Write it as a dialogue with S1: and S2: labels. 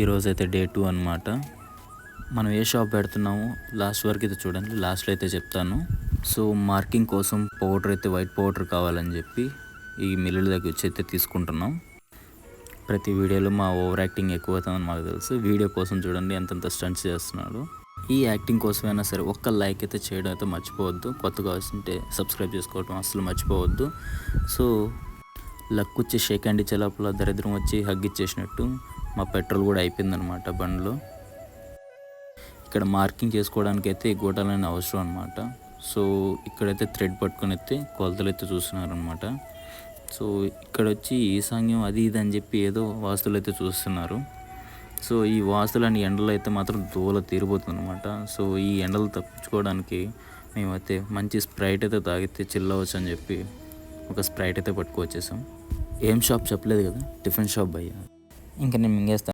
S1: ఈరోజైతే డే 2 అనమాట. మనం ఏ షాప్ పెడుతున్నామో లాస్ట్ వరకు అయితే చూడండి, లాస్ట్లో అయితే చెప్తాను. సో మార్కింగ్ కోసం పౌడర్ అయితే వైట్ పౌడర్ కావాలని చెప్పి ఈ మిల్లుల దగ్గర వచ్చి అయితే తీసుకుంటున్నాం. ప్రతి వీడియోలో మా ఓవర్ యాక్టింగ్ ఎక్కువ అవుతుందని మాకు తెలుసు. వీడియో కోసం చూడండి ఎంతంత స్టంట్స్ చేస్తున్నాడు. ఈ యాక్టింగ్ కోసమైనా సరే ఒక్క లైక్ అయితే చేయడం అయితే మర్చిపోవద్దు. కొత్తగా వస్తుంటే సబ్స్క్రైబ్ చేసుకోవడం అసలు మర్చిపోవద్దు. సో లక్ వచ్చి షేక్ హ్యాండ్ ఇచ్చే లోపల దరిద్రం వచ్చి హగ్ ఇచ్చేసినట్టు మా పెట్రోల్ కూడా అయిపోయిందనమాట బండిలో. ఇక్కడ మార్కింగ్ చేసుకోవడానికి అయితే ఈ గోటాలనే అవసరం అనమాట. సో ఇక్కడైతే థ్రెడ్ పట్టుకొని అయితే కొలతలు అయితే చూస్తున్నారనమాట. సో ఇక్కడ వచ్చి ఈశాన్యం అది ఇది అని చెప్పి ఏదో వాస్తులు అయితే చూస్తున్నారు. సో ఈ వాస్తులని ఎండలు అయితే మాత్రం దూల తీరిపోతుంది అనమాట. సో ఈ ఎండలు తప్పించుకోవడానికి మేమైతే మంచి స్ప్రైట్ అయితే తాగితే చిల్ అవ్వచ్చు అని చెప్పి ఒక స్ప్రైట్ అయితే పట్టుకొచ్చేసాం. ఏం షాప్ చెప్పలేదు కదా, టిఫిన్ షాప్ భయ్యా. ఇంకా నేను మింగేస్తాను.